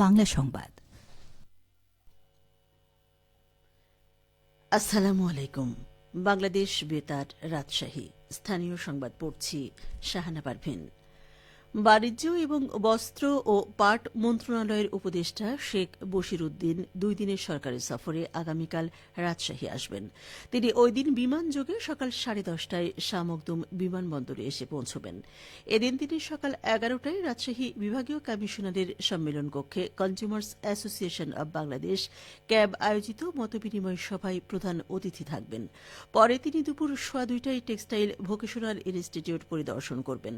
বাংলা সংবাদ। আসসালামু আলাইকুম। বাংলাদেশ বেতার রাজশাহী স্থানীয় সংবাদ পড়ছি শাহানা পারভিন। বাণিজ্য এবং বস্ত্র ও পাট মন্ত্রণালয়ের উপদেষ্টা শেখ বশির উদ্দিন 2 দিনের সরকারি সফরে আগামীকাল রাজশাহী আসবেন। তিনি ওই দিন বিমানযোগে সকাল 10:30টায় শাহ-মখদুম বিমানবন্দরে এসে পৌঁছবেন। এদিন তিনি সকাল 11টায় রাজশাহী বিভাগীয় কমিশনারের সম্মেলন কক্ষে consumers association of Bangladesh cab আয়োজিত মতবিনিময় সভায় প্রধান অতিথি থাকবেন। পরে তিনি দুপুর 2:15টায় টেক্সটাইল ভোকেশনাল ইনস্টিটিউট পরিদর্শন করবেন।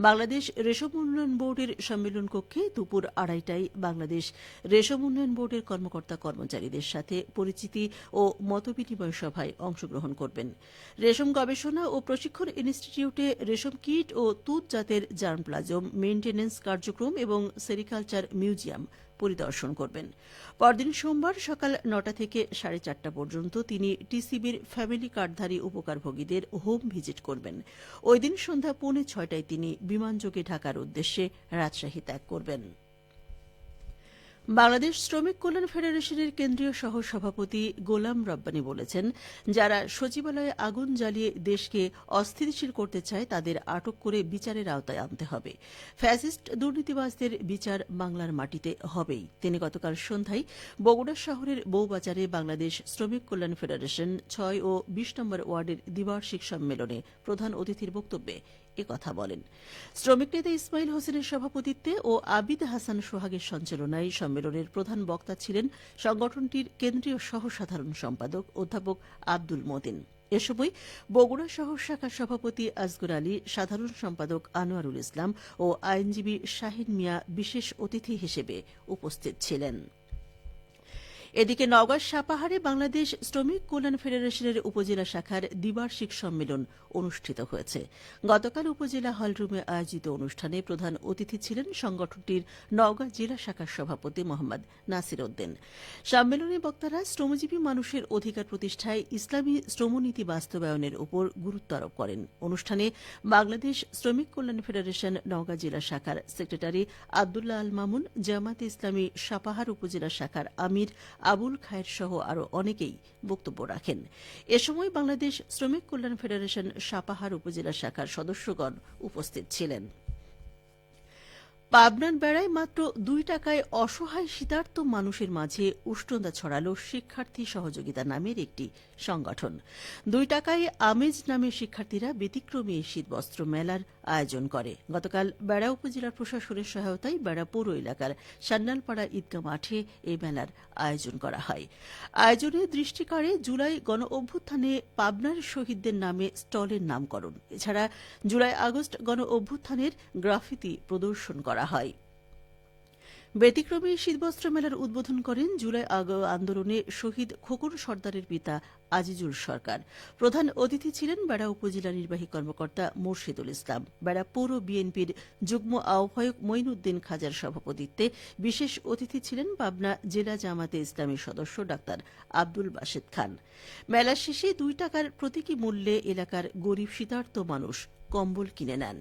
বাংলাদেশ রেশম উন্নয়ন বোর্ডের সম্মেলন কক্ষে দুপুর 2:30টায় বাংলাদেশ রেশম উন্নয়ন বোর্ডের কর্মকর্তা কর্মচারীদের সাথে পরিচিতি ও মতবিনিময় সভায় অংশগ্রহণ করবেন। রেশম গবেষণা ও প্রশিক্ষণ ইনস্টিটিউটে রেশম কিট ও তুঁত জাতের জার্মপ্লাজম মেইনটেন্যান্স কার্যক্রম এবং সেরিকালচার মিউজিয়াম পরিদর্শন করবেন। পরদিন সোমবার সকাল 9টা থেকে 4:30 পর্যন্ত তিনি টিসিবির ফ্যামিলি কার্ডধারী উপকারভোগীদের হোম ভিজিট করবেন। ওই দিন সন্ধ্যা 5:45টায় তিনি বিমানযোগে ঢাকার উদ্দেশ্যে রাজশাহী ত্যাগ করবেন। বাংলাদেশ শ্রমিক কল্যাণ ফেডারেশনের কেন্দ্রীয় সহ সভাপতি গোলাম রব্বানী বলেছেন, যারা সচিবালয়ে আগুন জ্বালিয়ে দেশকে অস্থিতিশীল করতে চায় তাদের আটক করে বিচারের আওতায় আনতে হবে। ফ্যাসিস্ট দুর্নীতিবাজদের বিচার বাংলার মাটিতে হবেই। তিনি গতকাল সন্ধ্যায় বগুড়া শহরের বউবাজারে বাংলাদেশ শ্রমিক কল্যাণ ফেডারেশন 6 ও 20 নম্বর ওয়ার্ডের দ্বিবার্ষিক সম্মেলনে প্রধান অতিথির বক্তব্যে কথা বলেন। শ্রমিক নেতা ইসমাইল হোসেনের সভাপতিত্বে ও আবিদ হাসান সোহাগের সঞ্চালনায় সম্মেলনের প্রধান বক্তা ছিলেন সংগঠনটির কেন্দ্রীয় সহ সাধারণ সম্পাদক অধ্যাপক আব্দুল মতিন। এ সময় বগুড়া শহর শাখার সভাপতি আসগর আলী, সাধারণ সম্পাদক আনোয়ারুল ইসলাম ও আইনজীবী শাহিন মিয়া বিশেষ অতিথি হিসেবে উপস্থিত ছিলেন। এদিকে নওগাঁর সাপাহারে বাংলাদেশ শ্রমিক কল্যাণ ফেডারেশনের উপজেলা শাখার দ্বিবার্ষিক সম্মেলন অনুষ্ঠিত হয়েছে। গতকাল উপজেলা হলরুমে আয়োজিত অনুষ্ঠানে প্রধান অতিথি ছিলেন সংগঠনটির নওগাঁ জেলা শাখার সভাপতি মোহাম্মদ নাসির উদ্দিন। সম্মেলনে বক্তারা শ্রমজীবী মানুষের অধিকার প্রতিষ্ঠায় ইসলামী শ্রমনীতি বাস্তবায়নের উপর গুরুত্ব আরোপ করেন। অনুষ্ঠানে বাংলাদেশ শ্রমিক কল্যাণ ফেডারেশন নওগাঁ জেলা শাখার সেক্রেটারি আবদুল্লাহ আল মামুন, জামাতে ইসলামী সাপাহার উপজেলা শাখার আমির আবুল খায়ের সহ আরও অনেকেই বক্তব্য রাখেন। এ সময় বাংলাদেশ শ্রমিক কল্যাণ ফেডারেশন সাপাহার উপজেলা শাখার সদস্যগণ উপস্থিত ছিলেন। পাবনার বেড়ায় মাত্র 2 টাকায় অসহায় শীতার্ত মানুষের মাঝে উষ্ণতা ছড়াল শিক্ষার্থী সহযোগিতা নামের একটি সংগঠন। 2 টাকায় আমেজ নামের শিক্ষার্থীরা ব্যতিক্রমী শীতবস্ত্র মেলার আয়োজন করে। গতকাল বেড়া উপজেলার প্রশাসনের সহায়তায় বেড়া পৌর এলাকার সান্নালপাড়া ঈদগাহ মাঠে এই মেলার আয়োজন করা হয়। আয়োজনে দৃষ্টি কাড়ে জুলাই গণ অভ্যুত্থানে পাবনার শহীদদের নামে স্টলের নামকরণ। এছাড়া জুলাই আগস্ট গণ অভ্যুত্থানের গ্রাফিতি প্রদর্শন করা হয়। ব্যতিক্রমী শীতবস্ত্র মেলার উদ্বোধন করেন জুলাই আন্দোলনে শহীদ খোকন সর্দারের পিতা আজিজুল সরকার। প্রধান অতিথি ছিলেন বেড়া উপজেলা নির্বাহী কর্মকর্তা মোর্শেদুল ইসলাম। বেড়া পৌর বিএনপির যুগ্ম আহ্বায়ক মঈনুদ্দিন খাজার সভাপতিত্বে বিশেষ অতিথি ছিলেন পাবনা জেলা জামাতে ইসলামীর সদস্য ডাক্তার আব্দুল বাসেদ খান। মেলা শেষে 2 টাকার প্রতীকী মূল্যে এলাকার গরিব শীতার্ত মানুষ কম্বল কিনে নেন।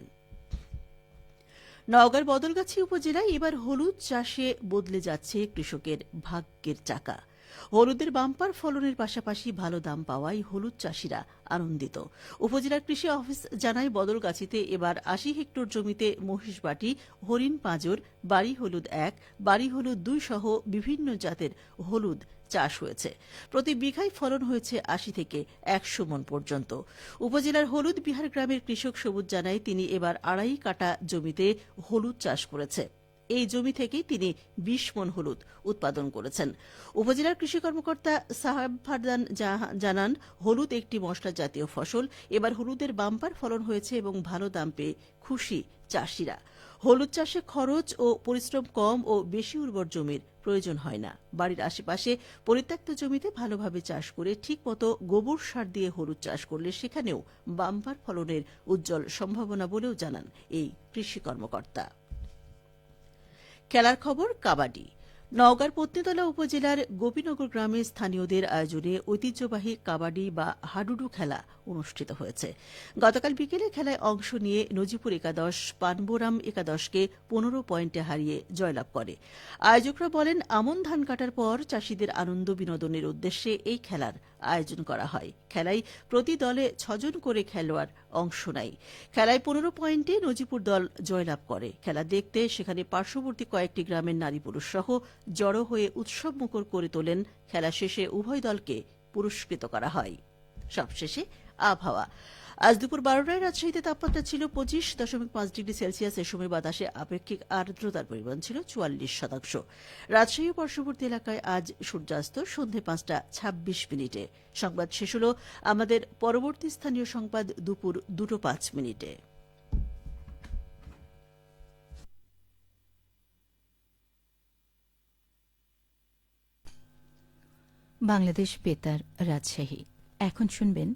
নওগাঁর বদলগাছি উপজেলায় এবার হলুদ চাষে বদলে যাচ্ছে কৃষকের ভাগ্যের চাকা। হলুদের বাম্পার ফলনের পাশাপাশি ভালো দাম পাওয়ায় হলুদ চাষিরা আনন্দিত। উপজেলার কৃষি অফিস জানায়, বদলগাছিতে এবার 80 হেক্টর জমিতে মহিষবাটি, হরিণ পাঁজর, বাড়ি হলুদ 1, বাড়ি হলুদ 2 সহ বিভিন্ন জাতের হলুদ চাষ হয়েছে। প্রতি বিঘায় ফলন হয়েছে 80 থেকে 100 মণ পর্যন্ত। উপজেলার হলুদ বিহার গ্রামের কৃষক সবুজ জানায়, তিনি এবার 2.5 কাঠা জমিতে হলুদ চাষ করেছে। এই জমি থেকেই তিনি 20 মণ হলুদ উৎপাদন করেছেন। উপজেলার কৃষি কর্মকর্তা সাহাব ফারদান জানান, হলুদ একটি মশলা জাতীয় ফসল। এবার হলুদের বাম্পার ফলন হয়েছে এবং ভালো দাম পেয়ে খুশি চাষিরা। হলুদ চাষে খরচ ও পরিশ্রম কম ও বেশি উর্বর জমির প্রয়োজন হয় না। বাড়ির আশেপাশে পরিত্যক্ত জমিতে ভালোভাবে চাষ করে ঠিকমতো গোবর সার দিয়ে হলুদ চাষ করলে সেখানেও বাম্পার ফলনের উজ্জ্বল সম্ভাবনা বলেও জানান এই কৃষি কর্মকর্তা। খেলার খবর কাবাডি। নওগাঁর পত্নীতলা উপজেলার গোপীনগর গ্রামে স্থানীয়দের আয়োজনে ঐতিহ্যবাহী কাবাডি বা হাডুডু খেলা অনুষ্ঠিত হয়েছে। গতকাল বিকেলে খেলায় অংশ নিয়ে নজিপুর একাদশ পানবোরাম একাদশকে ১৫ পয়েন্টে হারিয়ে জয়লাভ করে। আয়োজকরা বলেন, আমন ধান কাটার পর চাষিদের আনন্দ বিনোদনের উদ্দেশ্যে এই খেলার আয়োজন করা হয়। খেলায় প্রতি দলে ৬ জন করে খেলোয়াড় অংশ নেয়। খেলায় ১৫ পয়েন্টে নজিপুর দল জয়লাভ করে। খেলা দেখতে সেখানে পার্শ্ববর্তী কয়েকটি গ্রামের নারী পুরুষ সহ জড়ো হয়ে উৎসবমুখর করে তোলেন। খেলা শেষে উভয় দলকে পুরস্কৃত করা হয়। সবশেষে আবহাওয়া। আজ দুপুর ১২টায় রাজশাহীতে তাপমাত্রা ছিল ২৫.৫ ডিগ্রি সেলসিয়াস। এ সময় বাতাসে আপেক্ষিক আর্দ্রতার পরিমাণ ছিল ৪৪%। রাজশাহী ও পার্শ্ববর্তী এলাকায় আজ সূর্যাস্ত সন্ধ্যে ৫টা ২৬ মিনিটে। সংবাদ শেষ হল। আমাদের পরবর্তী স্থানীয় সংবাদ দুপুর ২টা ৫ মিনিটে। বাংলাদেশ বেতার রাজশাহী। এখন শুনবেন